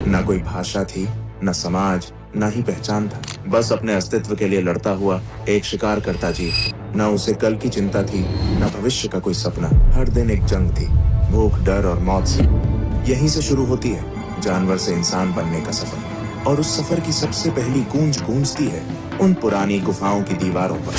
ना कोई भाषा थी, ना समाज, ना ही पहचान था। बस अपने अस्तित्व के लिए लड़ता हुआ एक शिकार करता जीव। ना उसे कल की चिंता थी, ना भविष्य का कोई सपना। हर दिन एक जंग थी, भूख, डर और मौत से। यहीं से शुरू होती है जानवर से इंसान बनने का सफर। और उस सफर की सबसे पहली गूंज गूंजती है उन पुरानी गुफाओं की दीवारों पर।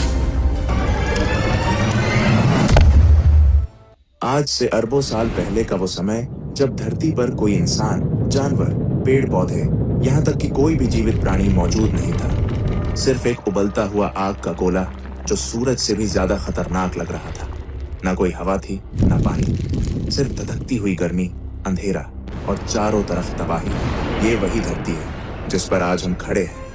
आज से अरबों साल पहले का वो समय, जब धरती पर कोई इंसान, जानवर, पेड़ पौधे, यहाँ तक कि कोई भी जीवित प्राणी मौजूद नहीं था। सिर्फ एक उबलता हुआ आग का गोला जो सूरज से भी ज्यादा खतरनाक लग रहा था। ना कोई हवा थी, ना पानी, सिर्फ धधकती हुई गर्मी, अंधेरा और चारों तरफ तबाही। ये वही धरती है जिस पर आज हम खड़े हैं।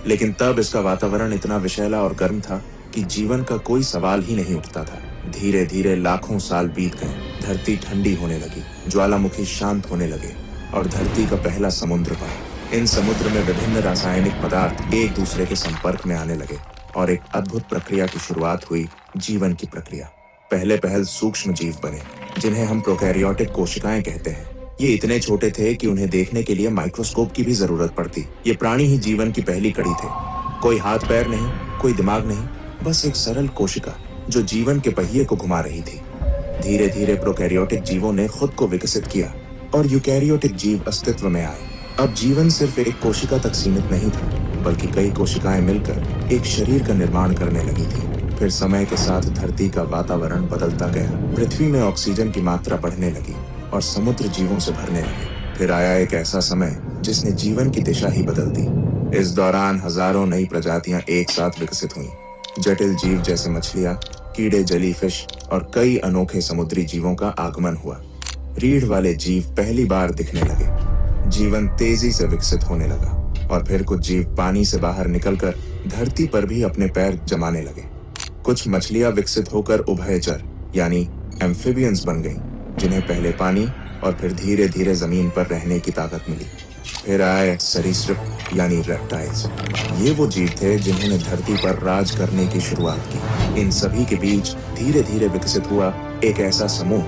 लेकिन तब इसका वातावरण इतना विषैला और गर्म था कि जीवन का कोई सवाल ही नहीं उठता था। धीरे धीरे लाखों साल बीत गए। धरती ठंडी होने लगी, ज्वालामुखी शांत होने लगे और धरती का पहला समुद्र बना। इन समुद्र में विभिन्न रासायनिक पदार्थ एक दूसरे के संपर्क में आने लगे और एक अद्भुत प्रक्रिया की शुरुआत हुई, जीवन की प्रक्रिया। पहले पहल सूक्ष्म जीव बने, जिन्हें हम प्रोकैरियोटिक कोशिकाएं कहते हैं। ये इतने छोटे थे कि उन्हें देखने के लिए माइक्रोस्कोप की भी जरूरत पड़ती। ये प्राणी ही जीवन की पहली कड़ी थे। कोई हाथ पैर नहीं, कोई दिमाग नहीं, बस एक सरल कोशिका जो जीवन के पहिए को घुमा रही थी। धीरे धीरे प्रोकैरियोटिक जीवों ने खुद को विकसित किया और यूकैरियोटिक जीव अस्तित्व में आए। अब जीवन सिर्फ एक कोशिका तक सीमित नहीं था, बल्कि कई कोशिकाएं मिलकर एक शरीर का निर्माण करने लगी थी। फिर समय के साथ धरती का वातावरण बदलता गया। पृथ्वी में ऑक्सीजन की मात्रा बढ़ने लगी और समुद्र जीवों से भरने लगे। फिर आया एक ऐसा समय जिसने जीवन की दिशा ही बदल दी। इस दौरान हजारों नई प्रजातियां एक साथ विकसित हुईं। जटिल जीव जैसे मछलियां, कीड़े, जेलीफिश और कई अनोखे समुद्री जीवों का आगमन हुआ। रीढ़ वाले जीव पहली बार दिखने लगे। जीवन तेजी से विकसित होने लगा और फिर कुछ जीव पानी से बाहर निकलकर धरती पर भी अपने पैर जमाने लगे। कुछ मछलियां विकसित होकर उभयचर यानी एम्फिबियंस बन गईं, जिन्हें पहले पानी और फिर धीरे धीरे जमीन पर रहने की ताकत मिली। फिर आए सरीसृप यानी रेप्टाइल्स। ये वो जीव थे जिन्होंने धरती पर राज करने की शुरुआत की। इन सभी के बीच धीरे धीरे विकसित हुआ एक ऐसा समूह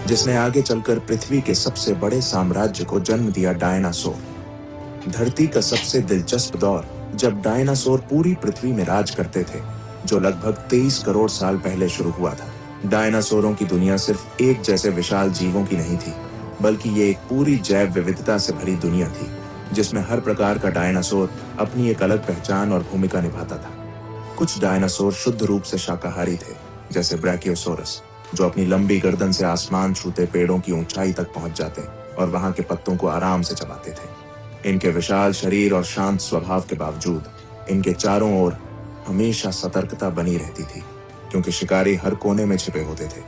जिसने आगे चलकर पृथ्वी के सबसे बड़े साम्राज्य को जन्म दिया, डायनासोर। धरती का सबसे दिलचस्प दौर जब डायनासोर पूरी पृथ्वी में राज करते थे, जो लगभग 23 करोड़ साल पहले शुरू हुआ था। डायनासोरों की दुनिया सिर्फ एक जैसे विशाल जीवों की नहीं थी, बल्कि ये एक पूरी जैव विविधता से भरी दुनिया थी, जिसमें हर प्रकार का डायनासोर अपनी एक अलग पहचान और भूमिका निभाता था। कुछ डायनासोर शुद्ध रूप से शाकाहारी थे, जैसे ब्रैकियोसोरस, जो अपनी लंबी गर्दन से आसमान छूते पेड़ों की ऊंचाई तक पहुंच जाते और वहां के पत्तों को आराम से चबाते थे। इनके विशाल शरीर और शांत स्वभाव के बावजूद इनके चारों ओर हमेशा सतर्कता बनी रहती थी, क्योंकि शिकारी हर कोने में छिपे होते थे।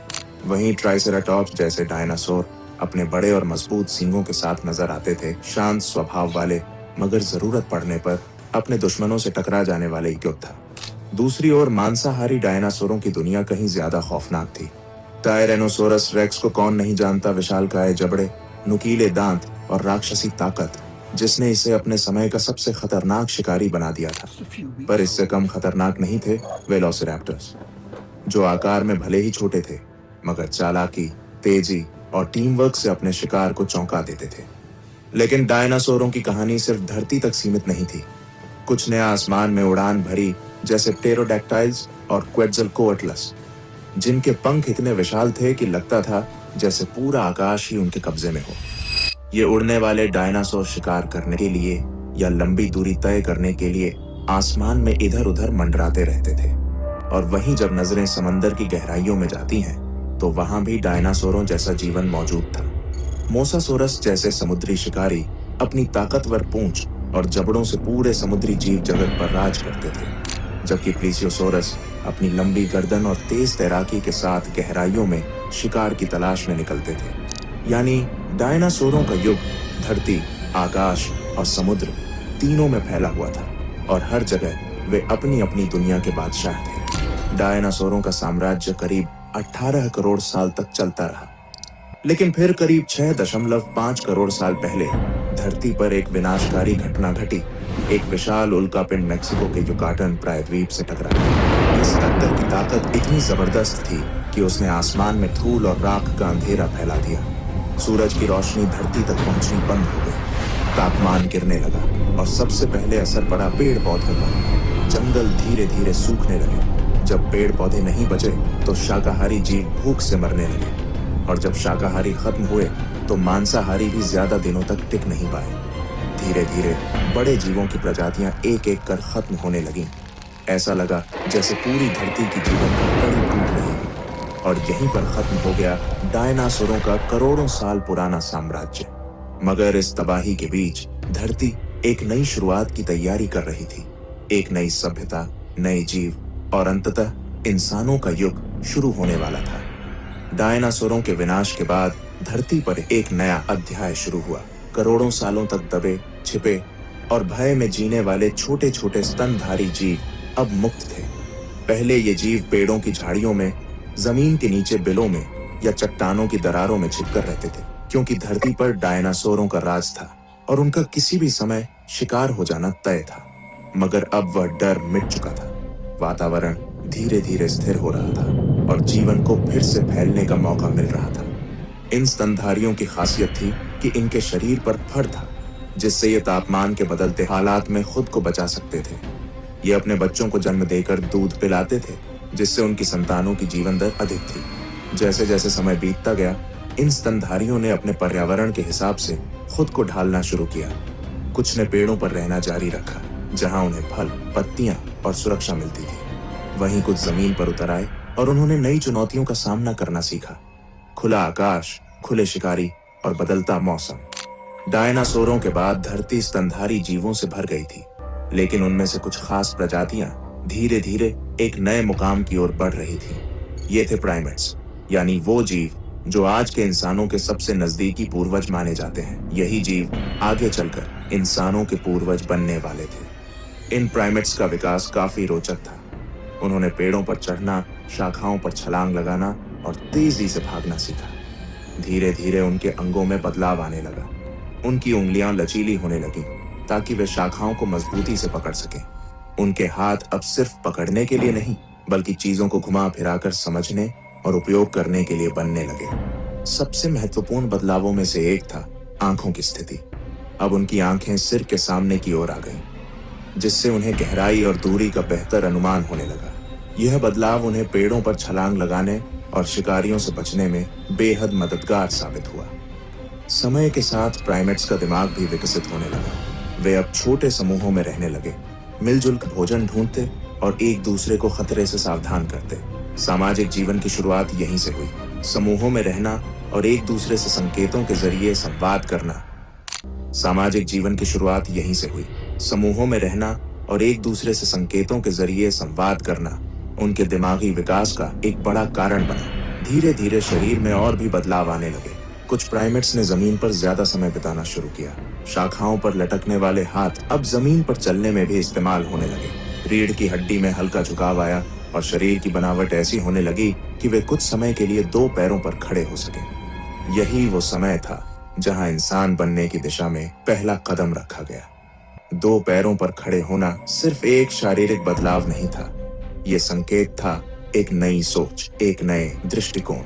वहीं ट्राइसेराटॉप्स जैसे डायनासोर अपने बड़े और मजबूत सींगों के साथ नजर आते थे, शांत स्वभाव वाले, मगर जरूरत पड़ने पर अपने दुश्मनों से टकरा जाने वाले योद्धा। दूसरी ओर मांसाहारी डायनासोरों की दुनिया कहीं ज्यादा खौफनाक थी। टायरेनोसोरस रेक्स को कौन नहीं जानता, विशालकाय जबड़े, नुकीले दांत और राक्षसी ताकत, जिसने इसे अपने समय का सबसे खतरनाक शिकारी बना दिया था। पर इससे कम खतरनाक नहीं थे वेलोसिरैप्टर्स, जो आकार में भले ही छोटे थे, मगर चालाकी, तेजी और टीम वर्क से अपने शिकार को चौंका देते थे। लेकिन डायनासोरों की कहानी सिर्फ धरती तक सीमित नहीं थी। कुछ ने आसमान में उड़ान भरी, जैसे प्टेरोडैक्टाइल्स और क्वेट्ज़लकोअट्लस, जिनके पंख इतने विशाल थे कि लगता था जैसे पूरा आकाश ही उनके कब्जे में हो। ये उड़ने वाले डायनासोर शिकार करने के लिए या लंबी दूरी तय करने के लिए आसमान में इधर उधर मंडराते रहते थे। और वहीं जब नजरें समंदर की गहराइयों में जाती हैं, तो वहां भी डायनासोरों जैसा जीवन मौजूद था। मोसासोरस जैसे समुद्री शिकारी अपनी ताकतवर पूंछ और जबड़ों से पूरे समुद्री जीव जगत पर राज करते थे, जबकि प्लीसियोसोरस अपनी लंबी गर्दन और तेज तैराकी के साथ गहराइयों में शिकार की तलाश में निकलते थे। यानी डायनासोरों का युग धरती, आकाश और समुद्र तीनों में फैला हुआ था और हर जगह वे अपनी अपनी दुनिया के बादशाह थे। डायनासोरों का साम्राज्य करीब 18 करोड़ साल तक चलता रहा, लेकिन फिर करीब 6.5 करोड़ साल पहले धरती पर एक विनाशकारी घटना घटी। एक विशाल उल्कापिंड मेक्सिको के युकाटन प्रायद्वीप से टकराया। इस टक्कर की ताकत इतनी जबरदस्त थी कि उसने आसमान में धूल और राख का अंधेरा फैला दिया। सूरज की रोशनी धरती तक पहुंचनी बंद हो गई तापमान गिरने लगा और सबसे पहले असर पड़ा पेड़ पौधों पर। जंगल धीरे धीरे सूखने लगे। जब पेड़ पौधे नहीं बचे तो शाकाहारी जीव भूख से मरने लगे, और जब शाकाहारी खत्म हुए तो मांसाहारी भी ज्यादा दिनों तक टिक नहीं पाए। धीरे धीरे बड़े जीवों की प्रजातियां एक एक कर खत्म होने लगीं। ऐसा लगा जैसे पूरी धरती की जीवन का कड़ी टूट रही है। और यहीं पर खत्म हो गया डायनासोरों का करोड़ों साल पुराना साम्राज्य। मगर इस तबाही के बीच धरती एक नई शुरुआत की तैयारी कर रही थी। एक नई सभ्यता, नए जीव और अंततः इंसानों का युग शुरू होने वाला था। डायनासोरों के विनाश के बाद धरती पर एक नया अध्याय शुरू हुआ। करोड़ों सालों तक दबे, छिपे और भय में जीने वाले छोटे छोटे स्तनधारी जीव अब मुक्त थे। पहले ये जीव पेड़ों की झाड़ियों में, जमीन के नीचे बिलों में या चट्टानों की दरारों में छिपकर रहते थे, क्योंकि धरती पर डायनासोरों का राज था और उनका किसी भी समय शिकार हो जाना तय था। मगर अब वह डर मिट चुका था। वातावरण धीरे धीरे स्थिर हो रहा था और जीवन को फिर से फैलने का मौका मिल रहा था। इन स्तनधारियों की खासियत थी कि इनके शरीर पर फर था, जिससे ये तापमान के बदलते हालात में खुद को बचा सकते थे। ये अपने बच्चों को जन्म देकर दूध पिलाते थे, जिससे उनकी संतानों की जीवन दर अधिक थी। जैसे जैसे समय बीतता गया, इन स्तनधारियों ने अपने पर्यावरण के हिसाब से खुद को ढालना शुरू किया। कुछ ने पेड़ों पर रहना जारी रखा, जहां उन्हें फल, पत्तियां और सुरक्षा मिलती थी। वहीं कुछ जमीन पर उतर आए और उन्होंने नई चुनौतियों का सामना करना सीखा। खुला आकाश, खुले शिकारी और बदलता मौसम। डायनासोरों के बाद धरती स्तनधारी जीवों से भर गई थी, लेकिन उनमें से कुछ खास प्रजातियां धीरे धीरे एक नए मुकाम की ओर बढ़ रही थी। ये थे प्राइमेट्स, यानी वो जीव जो आज के इंसानों के सबसे नजदीकी पूर्वज माने जाते हैं। यही जीव आगे चलकर इंसानों के पूर्वज बनने वाले थे। इन प्राइमेट्स का विकास काफी रोचक था। उन्होंने पेड़ों पर चढ़ना, शाखाओं पर छलांग लगाना और तेजी से भागना सीखा। धीरे धीरे उनके अंगों में बदलाव आने लगा। उनकी उंगलियां लचीली होने लगी ताकि वे शाखाओं को मजबूती से पकड़ सकें। उनके हाथ अब सिर्फ पकड़ने के लिए नहीं, बल्कि चीजों को घुमा फिराकर समझने और उपयोग करने के लिए बनने लगे। सबसे महत्वपूर्ण बदलावों में से एक था आंखों की स्थिति। अब उनकी आंखें सिर के सामने की ओर आ गईं, जिससे उन्हें गहराई और दूरी का बेहतर अनुमान होने लगा। यह बदलाव उन्हें पेड़ों पर छलांग लगाने और शिकारियों से बचने में बेहद मददगार साबित हुआ। समय के साथ प्राइमेट्स का दिमाग भी विकसित होने लगा। वे अब छोटे समूहों में रहने लगे, मिलजुल कर भोजन ढूंढते और एक दूसरे को खतरे से सावधान करते। सामाजिक जीवन की शुरुआत यहीं से हुई। समूहों में रहना और एक दूसरे से संकेतों के जरिए संवाद करना। सामाजिक जीवन की शुरुआत यहीं से हुई। समूहों में रहना और एक दूसरे से संकेतों के जरिए संवाद करना उनके दिमागी विकास का एक बड़ा कारण बना। धीरे धीरे शरीर में और भी बदलाव आने लगे। कुछ प्राइमेट्स ने जमीन पर ज्यादा समय बिताना शुरू किया। शाखाओं पर लटकने वाले हाथ अब जमीन पर चलने में भी इस्तेमाल होने लगे। रीढ़ की हड्डी में हल्का झुकाव आया और शरीर की बनावट ऐसी होने लगी कि वे कुछ समय के लिए दो पैरों पर खड़े हो सके। यही वो समय था जहां इंसान बनने की दिशा में पहला कदम रखा गया। दो पैरों पर खड़े होना सिर्फ एक शारीरिक बदलाव नहीं था, ये संकेत था एक नई सोच, एक नए दृष्टिकोण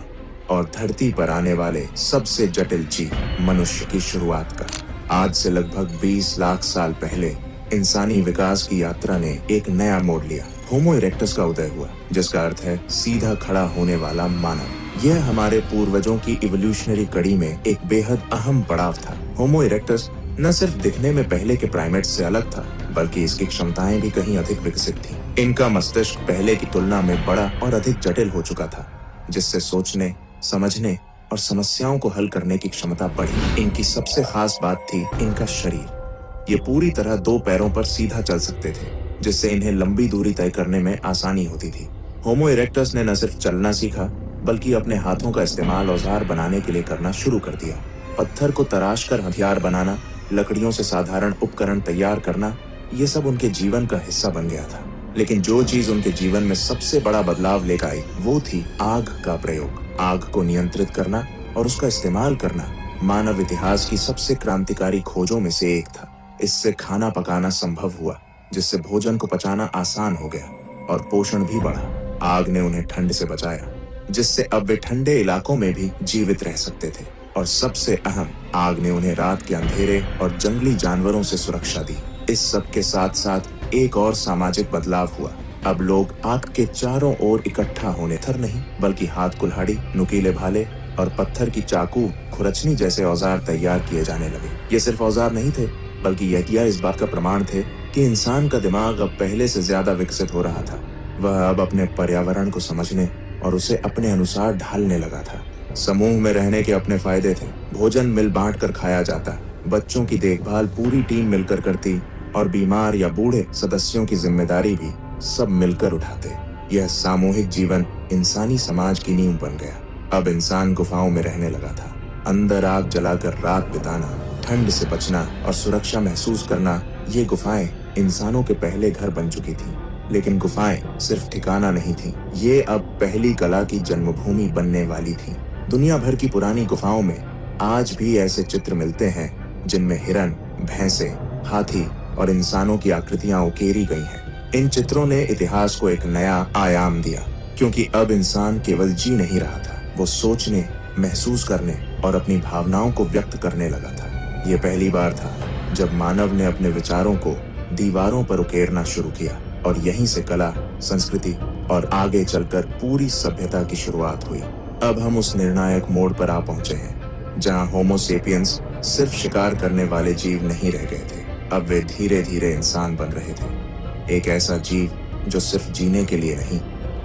और धरती पर आने वाले सबसे जटिल जीव, मनुष्य की शुरुआत का। आज से लगभग 20 लाख साल पहले इंसानी विकास की यात्रा ने एक नया मोड़ लिया। होमो इरेक्टस का उदय हुआ, जिसका अर्थ है सीधा खड़ा होने वाला मानव। यह हमारे पूर्वजों की इवोल्यूशनरी कड़ी में एक बेहद अहम पड़ाव था। होमो इरेक्टस न सिर्फ दिखने में पहले के प्राइमेट्स से अलग था, बल्कि इसकी क्षमताएं भी कहीं अधिक विकसित थीं। इनका मस्तिष्क पहले की तुलना में बड़ा और अधिक जटिल हो चुका था, जिससे सोचने, समझने और समस्याओं को हल करने की क्षमता बढ़ी। इनकी सबसे खास बात थी इनका शरीर। ये पूरी तरह दो पैरों पर सीधा चल सकते थे, जिससे इन्हें लंबी दूरी तय करने में आसानी होती थी। होमो इरेक्टस ने न सिर्फ चलना सीखा, बल्कि अपने हाथों का इस्तेमाल औजार बनाने के लिए करना शुरू कर दिया। पत्थर को तराश कर हथियार बनाना, लकड़ियों से साधारण उपकरण तैयार करना, ये सब उनके जीवन का हिस्सा बन गया था। लेकिन जो चीज उनके जीवन में सबसे बड़ा बदलाव लेकर आई, वो थी आग का प्रयोग। आग को नियंत्रित करना और उसका इस्तेमाल करना मानव इतिहास की सबसे क्रांतिकारी खोजों में से एक था। इससे खाना पकाना संभव हुआ, जिससे भोजन को पचाना आसान हो गया और पोषण भी बढ़ा। आग ने उन्हें ठंड से बचाया, जिससे अब वे ठंडे इलाकों में भी जीवित रह सकते थे। और सबसे अहम, आग ने उन्हें रात के अंधेरे और जंगली जानवरों से सुरक्षा दी। इस सब के साथ साथ एक और सामाजिक बदलाव हुआ। अब लोग आग के चारों ओर इकट्ठा होने थर नहीं, बल्कि हाथ कुल्हाड़ी, नुकीले भाले और पत्थर की चाकू, खुरचनी जैसे औजार तैयार किए जाने लगे। ये सिर्फ औजार नहीं थे, बल्कि यह इस बात का प्रमाण थे कि इंसान का दिमाग अब पहले से ज्यादा विकसित हो रहा था। वह अब अपने पर्यावरण को समझने और उसे अपने अनुसार ढालने लगा था। समूह में रहने के अपने फायदे थे। भोजन मिल बांट कर खाया जाता, बच्चों की देखभाल पूरी टीम मिलकर करती और बीमार या बूढ़े सदस्यों की जिम्मेदारी भी सब मिलकर उठाते। यह सामूहिक जीवन इंसानी समाज की नींव बन गया। अब इंसान गुफाओं में रहने लगा था। अंदर आग जलाकर रात बिताना, ठंड से बचना और सुरक्षा महसूस करना, ये गुफाएं इंसानों के पहले घर बन चुकी थी। लेकिन गुफाएं सिर्फ ठिकाना नहीं थी, ये अब पहली कला की जन्मभूमि बनने वाली थी। दुनिया भर की पुरानी गुफाओं में आज भी ऐसे चित्र मिलते हैं जिनमें हिरन, भैंसे, हाथी और इंसानों की आकृतियां उकेरी गई हैं। इन चित्रों ने इतिहास को एक नया आयाम दिया, क्योंकि अब इंसान केवल जी नहीं रहा था, वो सोचने, महसूस करने और अपनी भावनाओं को व्यक्त करने लगा था। ये पहली बार था जब मानव ने अपने विचारों को दीवारों पर उकेरना शुरू किया, और यहीं से कला, संस्कृति और आगे चलकर पूरी सभ्यता की शुरुआत हुई। अब हम उस निर्णायक मोड़ पर आ पहुंचे हैं जहां होमो सेपियंस सिर्फ शिकार करने वाले जीव नहीं रह गए थे, अब वे धीरे धीरे इंसान बन रहे थे। एक ऐसा जीव जो सिर्फ जीने के लिए नहीं,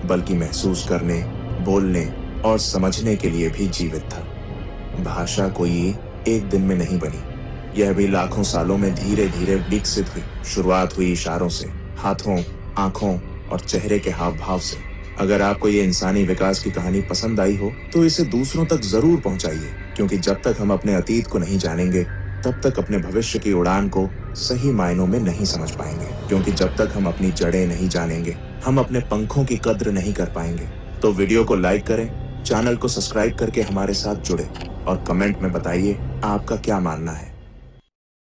बल्कि महसूस करने, बोलने और समझने के लिए भी जीवित था। भाषा कोई एक दिन में नहीं बनी, यह भी लाखों सालों में धीरे धीरे विकसित हुई। शुरुआत हुई इशारों से, हाथों, आंखों और चेहरे के हाव भाव से। अगर आपको ये इंसानी विकास की कहानी पसंद आई हो तो इसे दूसरों तक जरूर पहुंचाइए, क्योंकि जब तक हम अपने अतीत को नहीं जानेंगे तब तक अपने भविष्य की उड़ान को सही मायनों में नहीं समझ पाएंगे। क्योंकि जब तक हम अपनी जड़ें नहीं जानेंगे, हम अपने पंखों की कद्र नहीं कर पाएंगे। तो वीडियो को लाइक करें, चैनल को सब्सक्राइब करके हमारे साथ जुड़े और कमेंट में बताइए आपका क्या मानना है।